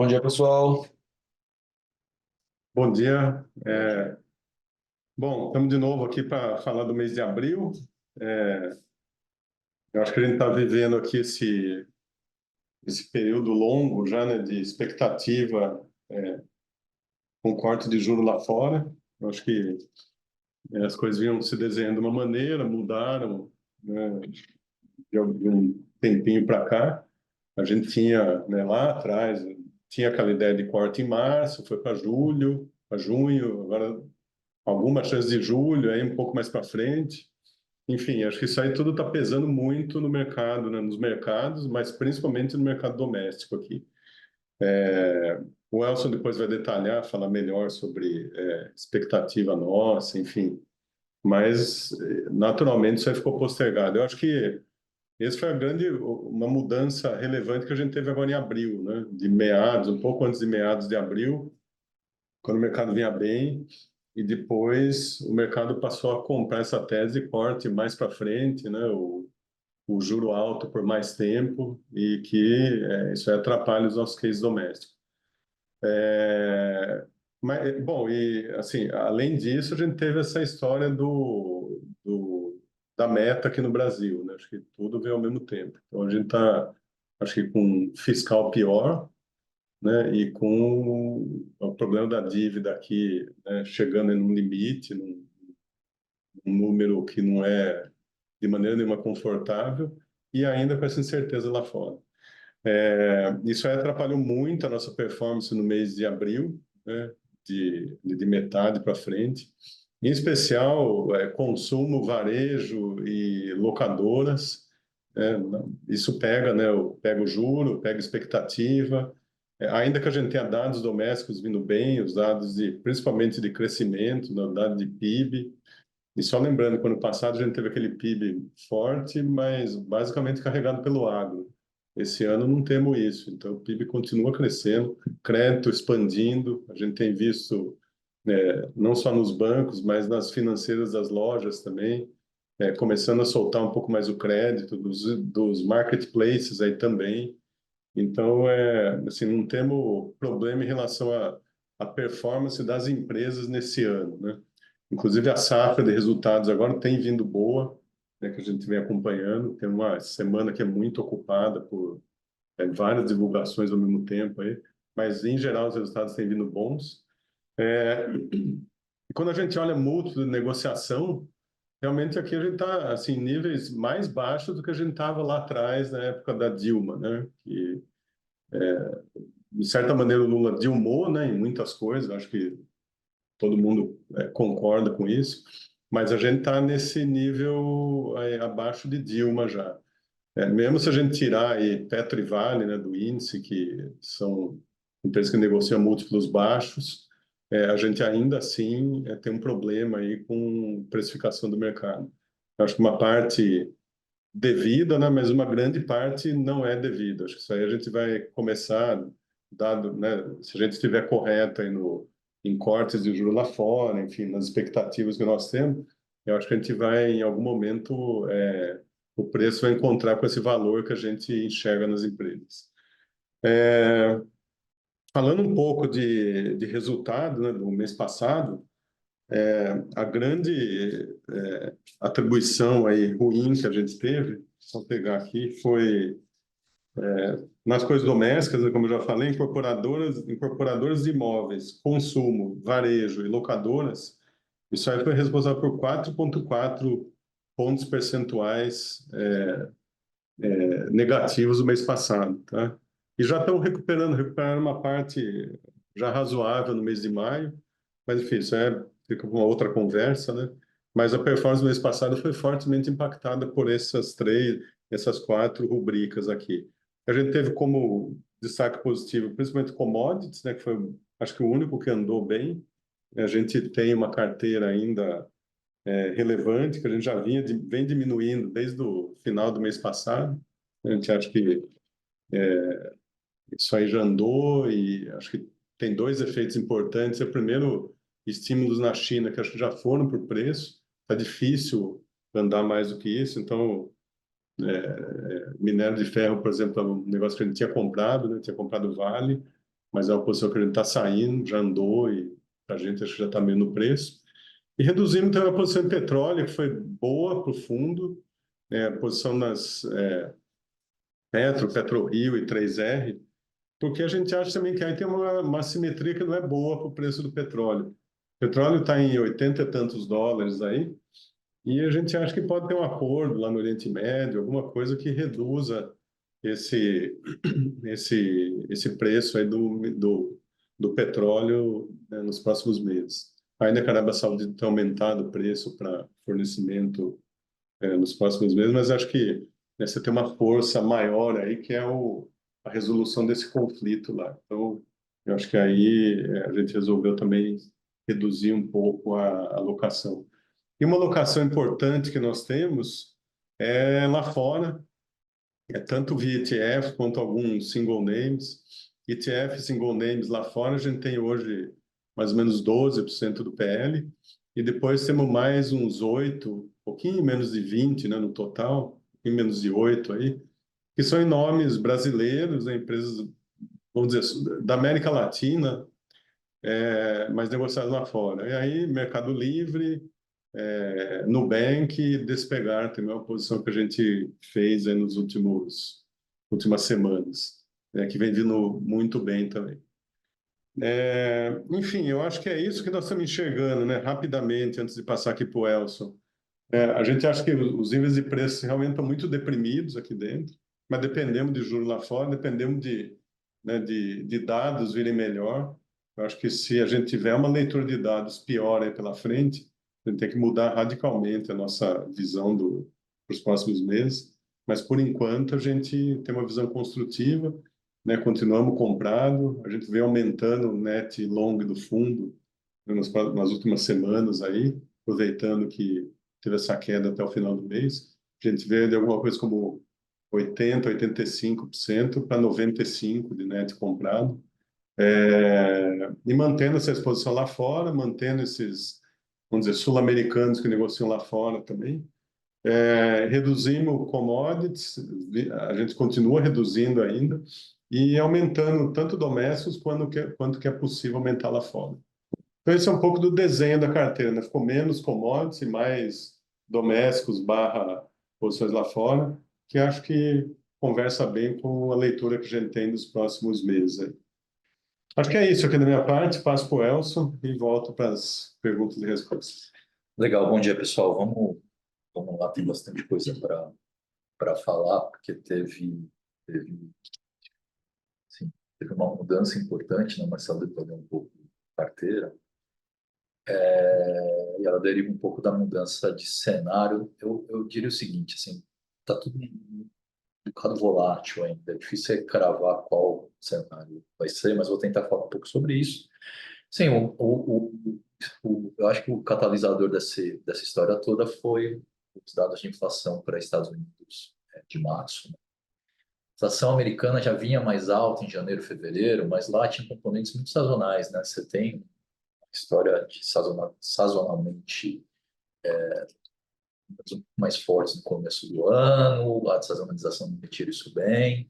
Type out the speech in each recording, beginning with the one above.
Bom dia, pessoal. Bom dia. Bom, estamos de novo aqui para falar do mês de abril. É, eu acho que a gente está vivendo aqui esse período longo já, né, de expectativa com corte de juros lá fora. Eu acho que as coisas vinham se desenhando de uma maneira, mudaram, né, de algum tempinho para cá. A gente tinha, né, lá atrás, tinha aquela ideia de corte em março, foi para julho, para junho, agora alguma chance de julho, aí um pouco mais para frente. Enfim, acho que isso aí tudo está pesando muito no mercado, né, nos mercados, mas principalmente no mercado doméstico aqui. O Elson depois vai detalhar, falar melhor sobre expectativa nossa, enfim. Mas, naturalmente, isso aí ficou postergado. Eu acho que esse foi uma mudança relevante que a gente teve agora em abril, né? De meados, um pouco antes de meados de abril, quando o mercado vinha bem, e depois o mercado passou a comprar essa tese de corte mais para frente, né? O juro alto por mais tempo e que isso aí atrapalha os nossos cases domésticos. Bom, e assim, além disso, a gente teve essa história da meta aqui no Brasil, né? Acho que tudo veio ao mesmo tempo. Então a gente está, acho que com um fiscal pior, né? E com o problema da dívida aqui, né, chegando em um limite, um número que não é de maneira nenhuma confortável, e ainda com essa incerteza lá fora. Isso aí atrapalhou muito a nossa performance no mês de abril, né, de metade para frente. Em especial, consumo, varejo e locadoras. Isso pega, né, pega o juro, pega a expectativa. Ainda que a gente tenha dados domésticos vindo bem, os dados principalmente de crescimento, né, dados de PIB. E só lembrando que ano passado a gente teve aquele PIB forte, mas basicamente carregado pelo agro. Esse ano não temos isso, então o PIB continua crescendo, crédito expandindo, a gente tem visto, não só nos bancos, mas nas financeiras das lojas também, começando a soltar um pouco mais o crédito, dos marketplaces aí também. Então, assim, não temos problema em relação à performance das empresas nesse ano, né? Inclusive, a safra de resultados agora tem vindo boa, né, que a gente vem acompanhando. Tem uma semana que é muito ocupada por várias divulgações ao mesmo tempo aí, mas em geral os resultados têm vindo bons. E quando a gente olha múltiplo de negociação, realmente aqui a gente está assim níveis mais baixos do que a gente estava lá atrás na época da Dilma, né? Que de certa maneira o Lula dilmou, né, em muitas coisas. Acho que todo mundo concorda com isso, mas a gente está nesse nível abaixo de Dilma já. Mesmo se a gente tirar aí Petro e Vale, né, do índice, que são empresas que negociam múltiplos baixos, a gente ainda assim tem um problema aí com precificação do mercado. Eu acho que uma parte devida, né, mas uma grande parte não é devida. Acho que isso aí a gente vai começar, dado, né, se a gente estiver correto aí em cortes de juros lá fora, enfim, nas expectativas que nós temos, eu acho que a gente vai, em algum momento, o preço vai encontrar com esse valor que a gente enxerga nas empresas. Falando um pouco de resultado, né, do mês passado, a grande atribuição aí ruim que a gente teve, só pegar aqui, foi nas coisas domésticas, né, como eu já falei, incorporadoras de imóveis, consumo, varejo e locadoras. Isso aí foi responsável por 4,4 pontos percentuais negativos no mês passado, tá? E já estão recuperaram uma parte já razoável no mês de maio, mas enfim, fica uma outra conversa, né? Mas a performance do mês passado foi fortemente impactada por essas quatro rubricas aqui. A gente teve como destaque positivo, principalmente commodities, né? Que foi, acho que o único que andou bem. A gente tem uma carteira ainda relevante, que a gente já vem diminuindo desde o final do mês passado. A gente acha que isso aí já andou e acho que tem dois efeitos importantes. O primeiro, estímulos na China, que acho que já foram por preço. Está difícil andar mais do que isso. Então, minério de ferro, por exemplo, é um negócio que a gente tinha comprado, né? Tinha comprado Vale. mas é uma posição que a gente está saindo, já andou e a gente acho que já está meio no preço. E reduzimos também a posição em petróleo, que foi boa para o fundo, a posição nas PetroRio e 3R, porque a gente acha também que aí tem uma simetria que não é boa para o preço do petróleo. O petróleo está em 80 e tantos dólares aí, e a gente acha que pode ter um acordo lá no Oriente Médio, alguma coisa que reduza esse, esse preço aí do petróleo, né, nos próximos meses. Ainda que a Arábia Saudita tenha aumentado o preço para fornecimento nos próximos meses, mas acho que, né, você tem uma força maior aí, que é a resolução desse conflito lá. Então, eu acho que aí a gente resolveu também reduzir um pouco a alocação. E uma alocação importante que nós temos é lá fora, tanto via ETF quanto alguns single names. ETF single names lá fora, a gente tem hoje mais ou menos 12% do PL, e depois temos mais uns 8, um pouquinho menos de 20, né, no total, um pouquinho menos de 8 aí, que são em nomes brasileiros, né, empresas, vamos dizer, da América Latina, mas negociadas lá fora. E aí, Mercado Livre, Nubank e Despegar também é uma posição que a gente fez aí nos últimas semanas, né, que vem vindo muito bem também. Enfim, eu acho que é isso que nós estamos enxergando, né, rapidamente, antes de passar aqui para o Elson. A gente acha que os níveis de preço realmente estão muito deprimidos aqui dentro, mas dependemos de juros lá fora, dependemos né, de dados virem melhor. Eu acho que se a gente tiver uma leitura de dados pior aí pela frente, a gente tem que mudar radicalmente a nossa visão para os próximos meses. Mas, por enquanto, a gente tem uma visão construtiva, né? Continuamos comprado, a gente vem aumentando o net long do fundo, né, nas últimas semanas aí, aproveitando que teve essa queda até o final do mês. A gente vê de alguma coisa como 80, 85% para 95% de net comprado. E mantendo essa exposição lá fora, mantendo esses, vamos dizer, sul-americanos que negociam lá fora também. Reduzimos commodities, a gente continua reduzindo ainda, e aumentando tanto domésticos quanto que é possível aumentar lá fora. Então, esse é um pouco do desenho da carteira, né? Ficou menos commodities e mais domésticos barra posições lá fora, que acho que conversa bem com a leitura que a gente tem dos próximos meses aí. Acho que é isso aqui da minha parte. Passo para o Elson e volto para as perguntas e respostas. Legal, bom dia, pessoal. Vamos lá, tem bastante coisa para falar, porque assim, teve uma mudança importante, né? Marcelo detalhou um pouco a carteira, e ela deriva um pouco da mudança de cenário. Eu diria o seguinte, assim, está tudo um bocado volátil ainda, é difícil cravar qual cenário vai ser, mas vou tentar falar um pouco sobre isso. Sim, eu acho que o catalisador dessa história toda foi os dados de inflação para Estados Unidos de março, né? A inflação americana já vinha mais alta em janeiro, fevereiro, mas lá tinha componentes muito sazonais, né? Você tem uma história de sazonalmente mais fortes no começo do ano, a sazonalização não retira isso bem.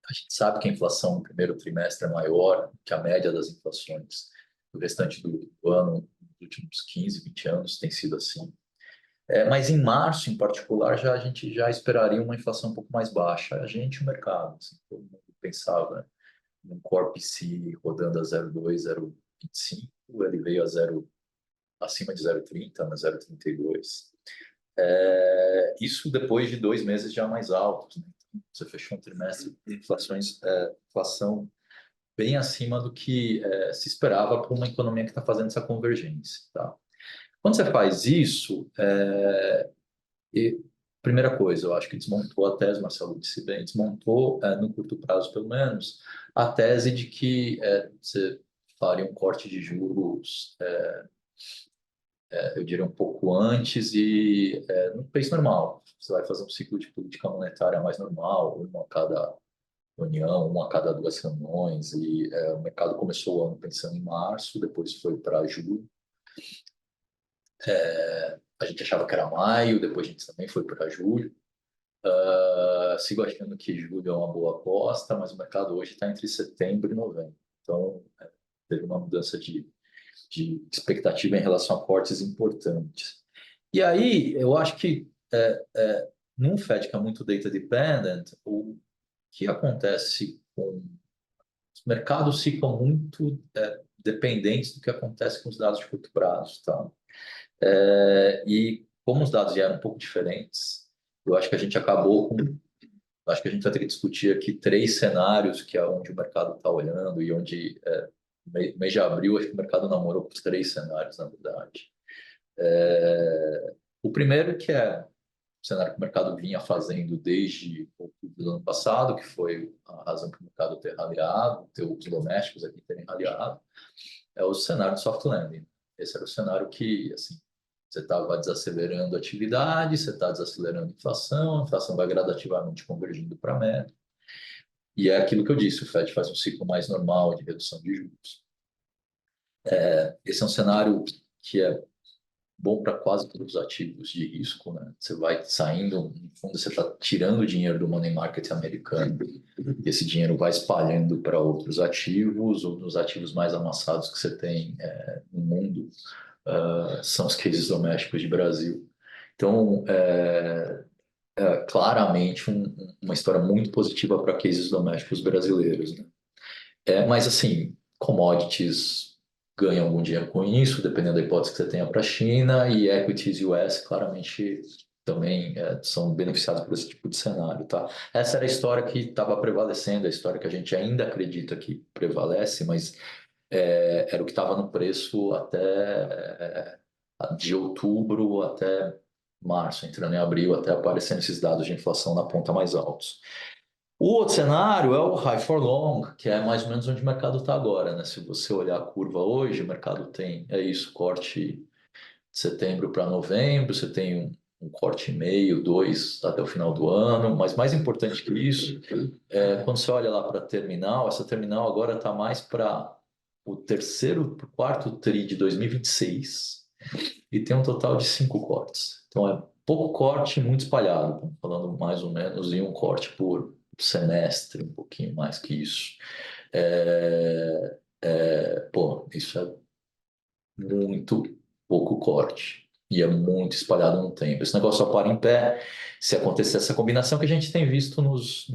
A gente sabe que a inflação no primeiro trimestre é maior que a média das inflações do restante do ano, nos últimos 15, 20 anos, tem sido assim. Mas em março, em particular, a gente já esperaria uma inflação um pouco mais baixa. A gente, o mercado, assim, todo mundo pensava num Core PCI rodando a 0,2, 0,25, ele veio acima de 0,30, na 0,32. Isso depois de 2 meses já mais altos, né? Você fechou um trimestre de inflação bem acima do que se esperava para uma economia que está fazendo essa convergência, tá? Quando você faz isso, primeira coisa, eu acho que desmontou a tese, Marcelo disse bem, desmontou, no curto prazo pelo menos, a tese de que você faria um corte de juros, eu diria um pouco antes e no país normal. Você vai fazer um ciclo de política monetária mais normal, uma a cada reunião, uma a cada 2 reuniões, e o mercado começou o ano pensando em março, depois foi para julho. A gente achava que era maio, depois a gente também foi para julho. Sigo achando que julho é uma boa aposta, mas o mercado hoje está entre setembro e novembro. Então, teve uma mudança de expectativa em relação a cortes importantes. E aí, eu acho que num Fed que é muito data dependent, o que acontece com os mercados ficam muito dependentes do que acontece com os dados de curto prazo, tá? E como os dados vieram um pouco diferentes, eu acho que a gente acabou com. Acho que a gente vai ter que discutir aqui três cenários, que é onde o mercado está olhando e onde, mês de abril, acho que o mercado namorou com os três cenários, na verdade. O primeiro, que é o cenário que o mercado vinha fazendo desde outubro do ano passado, que foi a razão para o mercado ter raliado, ter os domésticos aqui terem raliado, é o cenário de soft landing. Esse era o cenário que, assim, você estava desacelerando a atividade, você está desacelerando a inflação vai gradativamente convergindo para a meta. E é aquilo que eu disse, o Fed faz um ciclo mais normal de redução de juros. Esse é um cenário que é bom para quase todos os ativos de risco, né? Você vai saindo, no fundo, você está tirando o dinheiro do money market americano, e esse dinheiro vai espalhando para outros ativos, ou nos ativos mais amassados que você tem no mundo, são os cases domésticos de Brasil. Então, claramente uma história muito positiva para cases domésticos brasileiros, né? Mas, assim, commodities ganham algum dinheiro com isso, dependendo da hipótese que você tenha para a China, e equities US claramente também são beneficiados por esse tipo de cenário, tá? Essa era a história que estava prevalecendo, a história que a gente ainda acredita que prevalece, mas era o que estava no preço até de outubro até março, entrando em abril, até aparecendo esses dados de inflação na ponta mais altos. O outro cenário é o high for long, que é mais ou menos onde o mercado está agora, né? Se você olhar a curva hoje, o mercado tem, corte de setembro para novembro, você tem um corte e meio, dois até o final do ano, mas mais importante que isso, quando você olha lá para a terminal, essa terminal agora está mais para o terceiro, quarto TRI de 2026 e tem um total de 5 cortes. Então é pouco corte, muito espalhado, falando mais ou menos em um corte por semestre, um pouquinho mais que isso. Isso é muito pouco corte e é muito espalhado no tempo. Esse negócio só para em pé se acontecer essa combinação que a gente tem visto nos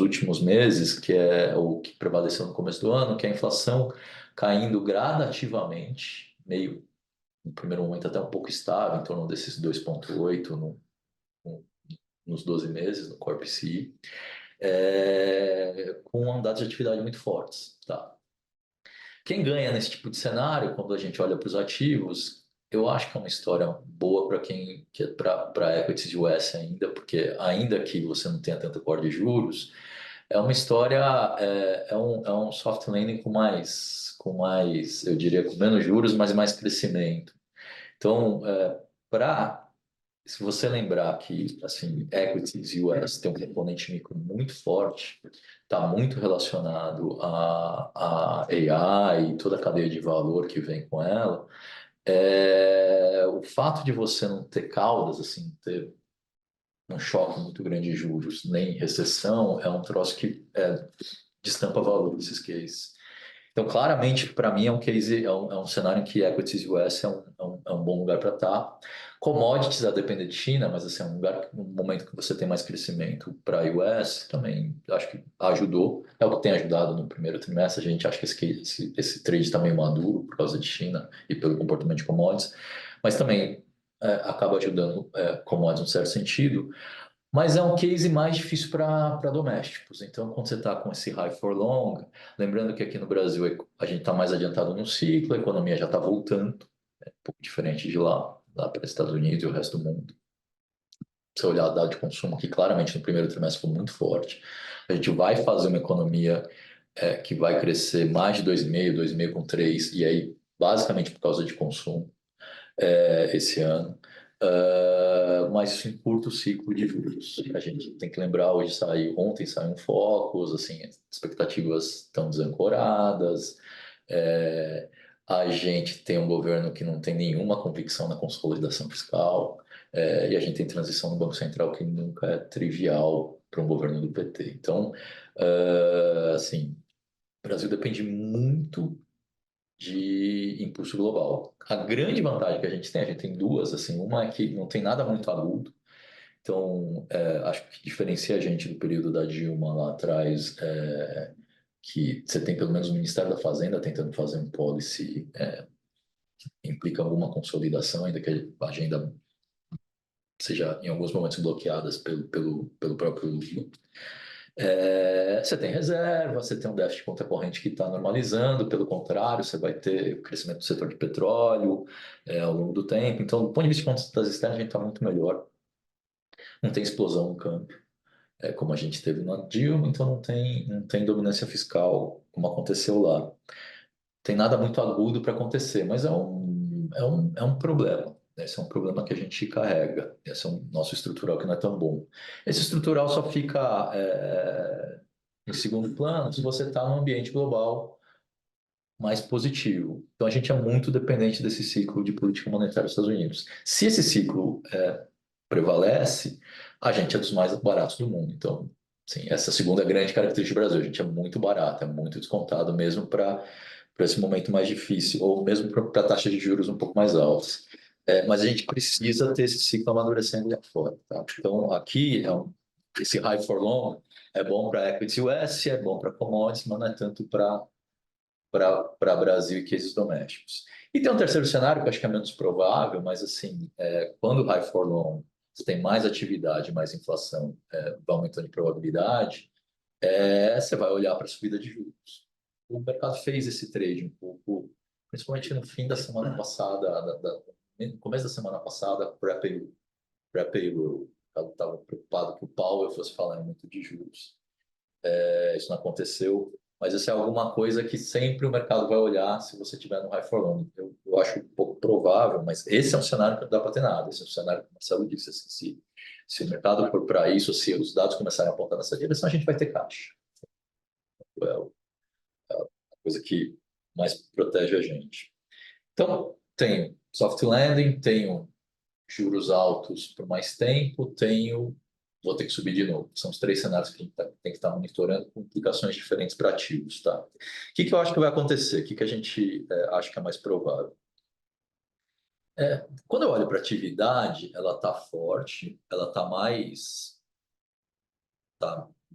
últimos meses, que é o que prevaleceu no começo do ano, que é a inflação caindo gradativamente, meio no primeiro momento até um pouco estável, em torno desses 2,8 nos 12 meses, no Corp PCI, com dados de atividade muito fortes. Tá? Quem ganha nesse tipo de cenário, quando a gente olha para os ativos, eu acho que é uma história boa para quem para equities US ainda, porque ainda que você não tenha tanta corda de juros, é uma história, é um soft landing com mais, eu diria, com menos juros, mas mais crescimento. Então, se você lembrar que assim, equities US tem um componente micro muito forte, está muito relacionado a AI e toda a cadeia de valor que vem com ela, o fato de você não ter caudas, assim, ter um choque muito grande de juros, nem recessão, é um troço que destampa valor desses cases. Então, claramente, para mim, é um case, é um cenário em que equities US é um bom lugar para estar. Commodities, a depender de China, mas assim, é um momento que você tem mais crescimento para US, também acho que ajudou. É o que tem ajudado no primeiro trimestre. A gente acha que esse trade está meio maduro por causa de China e pelo comportamento de commodities, mas também acaba ajudando commodities em certo sentido. Mas é um case mais difícil para domésticos. Então, quando você está com esse high for long, lembrando que aqui no Brasil a gente está mais adiantado no ciclo, a economia já está voltando, um pouco diferente de lá para os Estados Unidos e o resto do mundo. Se você olhar o dado de consumo, que claramente no primeiro trimestre foi muito forte, a gente vai fazer uma economia que vai crescer mais de 2,5, 2,5 com 3, e aí basicamente por causa de consumo esse ano. Mas isso encurta o ciclo de juros. A gente tem que lembrar, ontem saiu um Focus, assim, as expectativas estão desancoradas, a gente tem um governo que não tem nenhuma convicção na consolidação fiscal, e a gente tem transição no Banco Central que nunca é trivial para um governo do PT. Então, assim, o Brasil depende muito de impulso global. A grande vantagem que a gente tem duas, assim, uma é que não tem nada muito agudo, então acho que o que diferencia a gente do período da Dilma lá atrás que você tem pelo menos o Ministério da Fazenda tentando fazer um policy que implica alguma consolidação, ainda que a agenda seja em alguns momentos bloqueadas pelo próprio Lula. Você tem reserva, você tem um déficit contracorrente que está normalizando, pelo contrário, você vai ter o crescimento do setor de petróleo ao longo do tempo. Então, do ponto de vista de contas externas, a gente está muito melhor. Não tem explosão no câmbio, como a gente teve na Dilma, então não tem dominância fiscal, como aconteceu lá. Tem nada muito agudo para acontecer, mas é um problema. Esse é um problema que a gente carrega. Esse é um nosso estrutural que não é tão bom. Esse estrutural só fica em segundo plano se você está num ambiente global mais positivo. Então a gente é muito dependente desse ciclo de política monetária dos Estados Unidos. Se esse ciclo prevalece, a gente é dos mais baratos do mundo. Então, sim, essa segunda grande característica do Brasil, a gente é muito barato, é muito descontado mesmo para esse momento mais difícil, ou mesmo para taxas de juros um pouco mais altas. Mas a gente precisa ter esse ciclo amadurecendo lá fora. Tá? Então, aqui, esse high for long é bom para equity US, é bom para commodities, mas não é tanto para Brasil e cases domésticos. E tem um terceiro cenário que eu acho que é menos provável, mas assim, quando o high for long você tem mais atividade, mais inflação, vai aumentando de probabilidade, você vai olhar para a subida de juros. O mercado fez esse trade um pouco, principalmente no fim da semana passada, no começo da semana passada, pré-payroll. O mercado estava preocupado que o Powell fosse falar muito de juros. Isso não aconteceu, mas isso é alguma coisa que sempre o mercado vai olhar se você tiver no high for long. Eu acho um pouco provável, mas esse é um cenário que não dá para ter nada. Esse é um cenário que o Marcelo disse. Assim, se o mercado for para isso, se os dados começarem a apontar nessa direção, a gente vai ter caixa. É a coisa que mais protege a gente. Então, tenho soft landing, tenho juros altos por mais tempo, vou ter que subir de novo. São os três cenários que a gente tem que estar monitorando com implicações diferentes para ativos. Tá? O que eu acho que vai acontecer? O que a gente acha que é mais provável? Quando eu olho para a atividade, ela está forte, ela está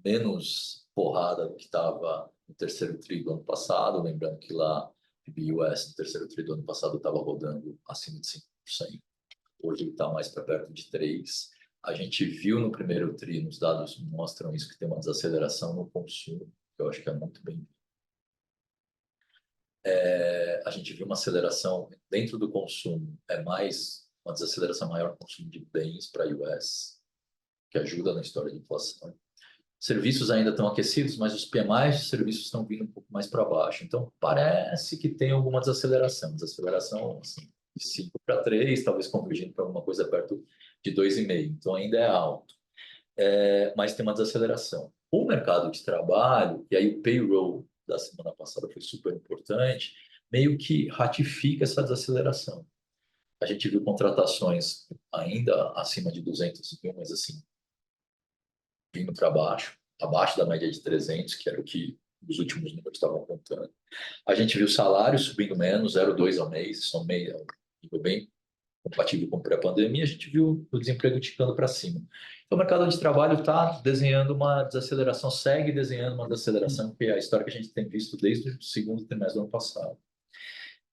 menos porrada do que estava no terceiro tri do ano passado, lembrando que lá o US no terceiro tri do ano passado estava rodando acima de 5%. Hoje ele está mais para perto de 3%. A gente viu no primeiro tri, nos dados mostram isso, que tem uma desaceleração no consumo, que eu acho que é muito bem. A gente viu uma aceleração dentro do consumo, uma desaceleração maior no consumo de bens para a US, que ajuda na história de inflação. Serviços ainda estão aquecidos, mas os PMIs de serviços estão vindo um pouco mais para baixo. Então, parece que tem alguma desaceleração. Desaceleração assim, de 5 para 3, talvez convergindo para alguma coisa perto de 2,5. Então, ainda é alto. Mas tem uma desaceleração. O mercado de trabalho, e aí o payroll da semana passada foi super importante, meio que ratifica essa desaceleração. A gente viu contratações ainda acima de 200 mil, mas assim, vindo para baixo, abaixo da média de 300, que era o que os últimos números estavam apontando. A gente viu salários subindo menos, 0,2 ao mês, são meio bem compatível com pré-pandemia. A gente viu o desemprego ticando para cima. Então, o mercado de trabalho está desenhando uma desaceleração, segue desenhando uma desaceleração, que é a história que a gente tem visto desde o segundo trimestre do ano passado.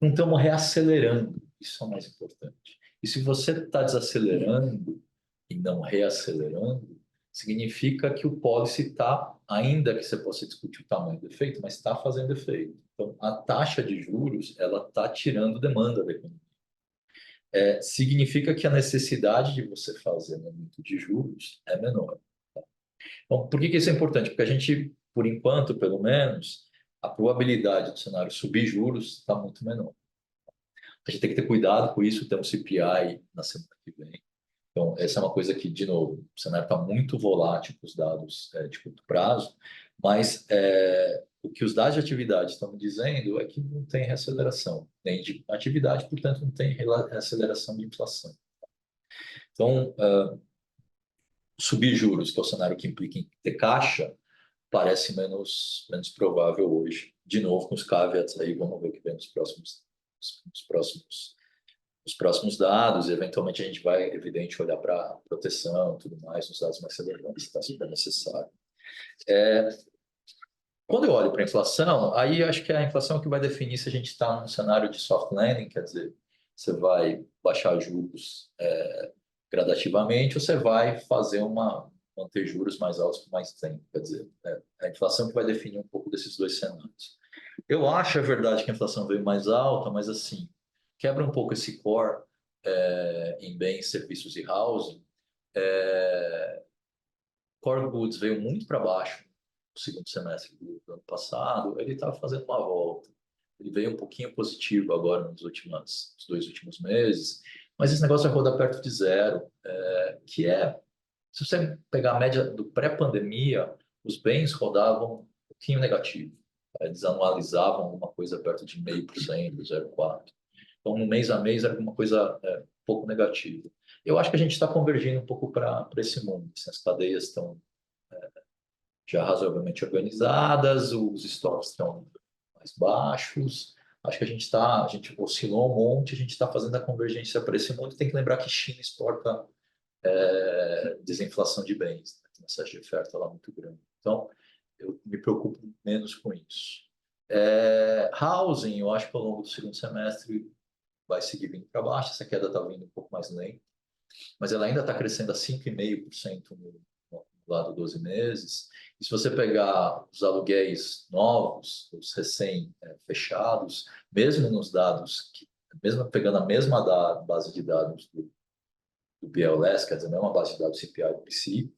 Não estamos reacelerando, isso é o mais importante. E se você está desacelerando e não reacelerando, significa que o policy está, ainda que você possa discutir o tamanho do efeito, mas está fazendo efeito. Então, a taxa de juros ela está tirando demanda da economia. Significa que a necessidade de você fazer aumento de juros é menor. Tá? Então, por que isso é importante? Porque a gente, por enquanto, pelo menos, a probabilidade do cenário subir juros está muito menor. A gente tem que ter cuidado com isso, ter um CPI na semana que vem. Então, essa é uma coisa que, de novo, o cenário está muito volátil com os dados de curto prazo, mas o que os dados de atividade estão dizendo é que não tem reaceleração nem de atividade, portanto, não tem reaceleração de inflação. Então, subir juros, que é o cenário que implica em ter caixa, parece menos provável hoje. De novo, com os caveats aí, vamos ver o que vem nos próximos, nos próximos dados. Eventualmente, a gente vai, evidente, olhar para proteção e tudo mais, nos dados mais relevantes, está sempre necessário. Quando eu olho para a inflação, aí acho que a inflação é o que vai definir se a gente está num cenário de soft landing, quer dizer, você vai baixar juros gradativamente, ou você vai manter juros mais altos por mais tempo. Quer dizer, a inflação que vai definir um pouco desses dois cenários. Eu acho, é verdade, que a inflação veio mais alta, mas assim, quebra um pouco esse core em bens, serviços e housing. Core goods veio muito para baixo no segundo semestre do ano passado, ele estava fazendo uma volta. Ele veio um pouquinho positivo agora nos dois últimos meses, mas esse negócio vai rodar perto de zero, se você pegar a média do pré-pandemia, os bens rodavam um pouquinho negativo. Eles anualizavam alguma coisa perto de 0,5%, 0,4%. Então, no mês a mês era alguma coisa um pouco negativa. Eu acho que a gente está convergindo um pouco para esse mundo. Assim, as cadeias estão já razoavelmente organizadas, os estoques estão mais baixos. Acho que a gente oscilou um monte, a gente está fazendo a convergência para esse mundo. Tem que lembrar que China exporta desinflação de bens, né? Tem uma taxa de oferta lá muito grande. Então, eu me preocupo menos com isso. Housing, eu acho que ao longo do segundo semestre vai seguir vindo para baixo, essa queda está vindo um pouco mais lenta, mas ela ainda está crescendo a 5,5% no lado 12 meses. E se você pegar os aluguéis novos, os recém-fechados, mesmo nos dados, mesmo pegando a mesma base de dados do BLS, quer dizer, a mesma base de dados CPI do PCI,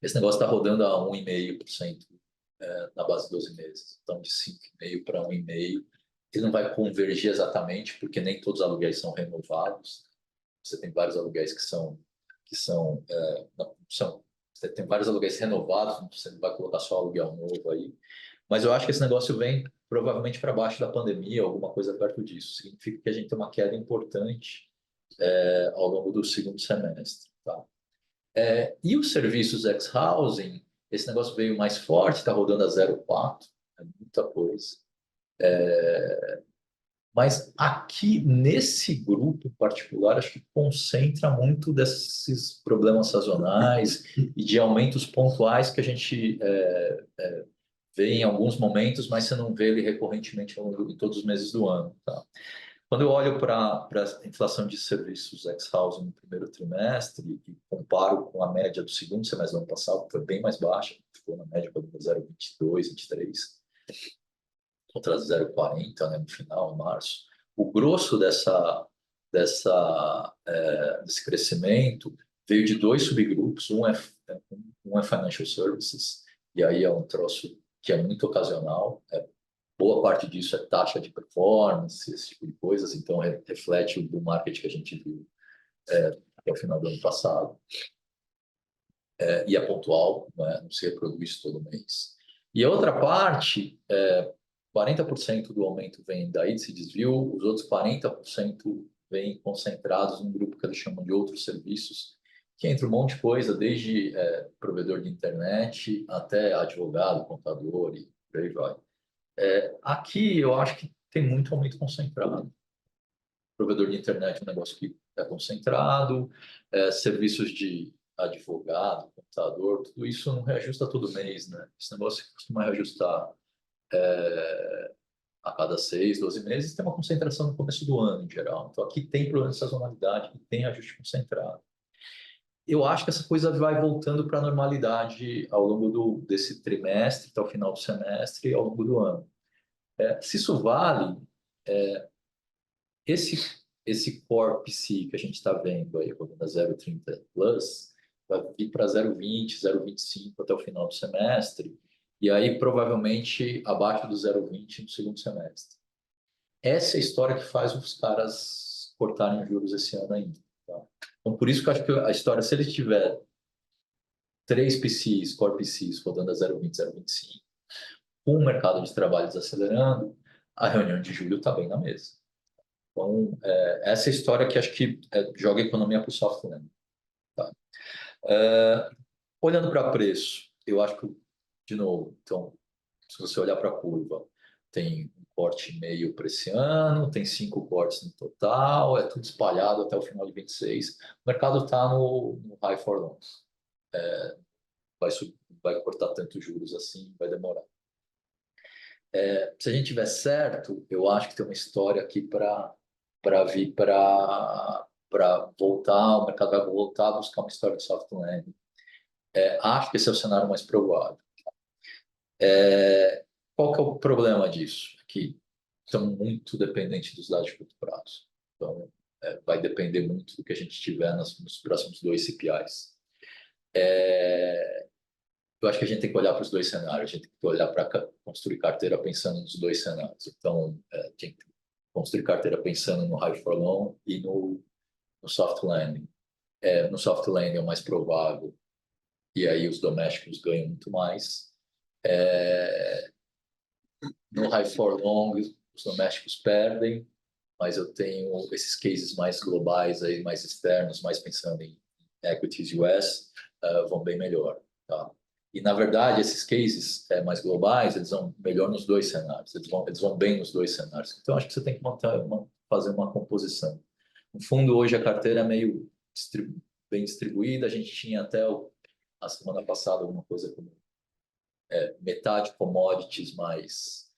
esse negócio está rodando a 1,5% na base de 12 meses. Então, de 5,5% para 1,5%. Ele não vai convergir exatamente, porque nem todos os aluguéis são renovados. Você tem vários aluguéis você tem vários aluguéis renovados, você não vai colocar só aluguel novo aí. Mas eu acho que esse negócio vem provavelmente para baixo da pandemia, alguma coisa perto disso. Significa que a gente tem uma queda importante ao longo do segundo semestre. Tá? E os serviços ex-housing, esse negócio veio mais forte, está rodando a 0,4%, é muita coisa. Mas aqui, nesse grupo em particular, acho que concentra muito desses problemas sazonais e de aumentos pontuais que a gente vê em alguns momentos, mas você não vê ele recorrentemente em todos os meses do ano. Tá? Quando eu olho para a inflação de serviços ex-housing no primeiro trimestre e comparo com a média do segundo semestre do ano passado, que foi bem mais baixa, ficou na média de 0,22, 23, contra 0,40, né, no final, em março. O grosso desse crescimento veio de dois subgrupos. Um é Financial Services, e aí é um troço que é muito ocasional. Boa parte disso é taxa de performance, esse tipo de coisas, então reflete o bull market que a gente viu até o final do ano passado. E é pontual, né? Não se reproduz todo mês. E a outra parte, 40% do aumento vem daí desse desvio, os outros 40% vêm concentrados num grupo que eles chamam de outros serviços, que entra um monte de coisa, desde provedor de internet até advogado, contador e por aí vai. Aqui eu acho que tem muito aumento concentrado. Provedor de internet é um negócio que é concentrado, serviços de advogado, contador, tudo isso não reajusta todo mês, né? Esse negócio costuma reajustar a cada 6, 12 meses, tem uma concentração no começo do ano, em geral. Então, aqui tem problema de sazonalidade e tem ajuste concentrado. Eu acho que essa coisa vai voltando para a normalidade ao longo desse trimestre, até o final do semestre e ao longo do ano. Se isso vale, esse core PC que a gente está vendo aí, rodando a 0,30 plus, vai vir para 0,20, 0,25 até o final do semestre, e aí provavelmente abaixo do 0,20 no segundo semestre. Essa é a história que faz os caras cortarem juros esse ano ainda. Tá? Então, por isso que eu acho que a história, se ele tiver 3 PCs, core PCs, rodando a 0,20, 0,25, com o mercado de trabalho desacelerando, a reunião de julho está bem na mesa. Então, essa é a história que acho que joga a economia para o soft landing. Tá? Olhando para preço, eu acho que, de novo, então, se você olhar para a curva, tem um corte e meio para esse ano, tem 5 cortes no total, é tudo espalhado até o final de 26. O mercado está no high for long. Vai cortar tanto juros assim, vai demorar. Se a gente tiver certo, eu acho que tem uma história aqui vir para voltar, o mercado vai voltar a buscar uma história de soft landing. Acho que esse é o cenário mais provável. Qual que é o problema disso? Que estamos muito dependentes dos dados de curto prazo. Então, vai depender muito do que a gente tiver nos próximos 2 CPIs. Eu acho que a gente tem que olhar para os 2 cenários. A gente tem que olhar para construir carteira pensando nos 2 cenários. Então, tem que construir carteira pensando no high for long e no soft landing. No soft landing é o mais provável, e aí os domésticos ganham muito mais. No high for long, os domésticos perdem, mas eu tenho esses cases mais globais, aí, mais externos, mais pensando em equities US, vão bem melhor. Tá? E, na verdade, esses cases mais globais, eles vão melhor nos 2 cenários, eles vão bem nos 2 cenários. Então, acho que você tem que fazer uma composição. No fundo, hoje a carteira é meio bem distribuída, a gente tinha até a semana passada alguma coisa como metade commodities, mais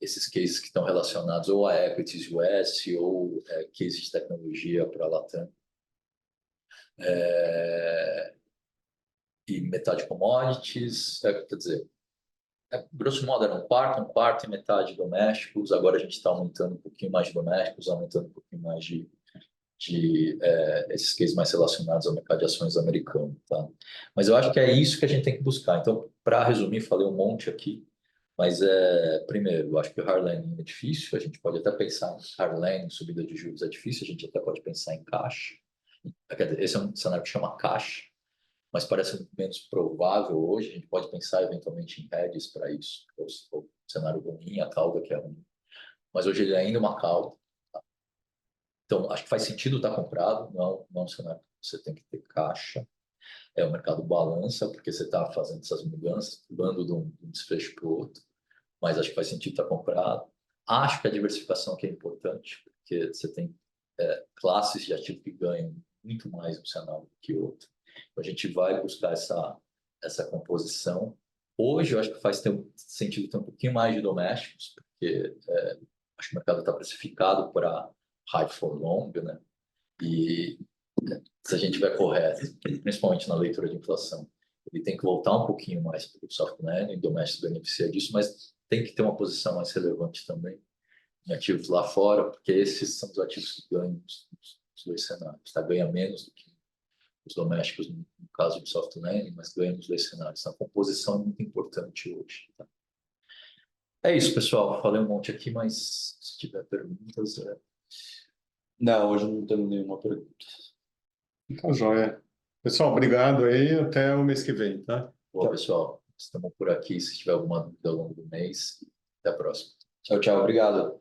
esses cases que estão relacionados ou a equities US ou cases de tecnologia para a Latam. E metade commodities, quer dizer, grosso modo era um quarto e metade domésticos. Agora a gente está aumentando um pouquinho mais de domésticos, aumentando um pouquinho mais de esses cases mais relacionados ao mercado de ações americano. Tá? Mas eu acho que é isso que a gente tem que buscar. Então, para resumir, falei um monte aqui, mas primeiro, eu acho que o hard landing é difícil, a gente pode até pensar em hard landing, subida de juros é difícil, a gente até pode pensar em caixa. Esse é um cenário que chama caixa, mas parece menos provável hoje, a gente pode pensar eventualmente em hedges para isso, o cenário ruim, a cauda que é ruim. Mas hoje ele é ainda uma cauda. Então, acho que faz sentido estar comprado, não é um cenário que você tem que ter caixa. O mercado balança, porque você está fazendo essas mudanças, pulando de um desfecho para o outro, mas acho que faz sentido estar comprado. Acho que a diversificação aqui é importante, porque você tem classes de ativo que ganham muito mais um cenário que o outro. Então, a gente vai buscar essa composição. Hoje, eu acho que faz sentido ter um pouquinho mais de domésticos, porque acho que o mercado está precificado para high for long, né? E se a gente tiver correto, principalmente na leitura de inflação, ele tem que voltar um pouquinho mais para o soft landing, o doméstico beneficia disso, mas tem que ter uma posição mais relevante também em ativos lá fora, porque esses são os ativos que ganham os 2 cenários. Tá? Ganha menos do que os domésticos, no caso do soft landing, mas ganha nos 2 cenários. Então, a composição é muito importante hoje. Tá? É isso, pessoal. Falei um monte aqui, mas se tiver perguntas... Não, hoje não temos nenhuma pergunta. Tá joia. Pessoal, obrigado aí. Até o mês que vem, tá? Boa, pessoal. Estamos por aqui. Se tiver alguma dúvida ao longo do mês, até a próxima. Tchau, tchau. Obrigado.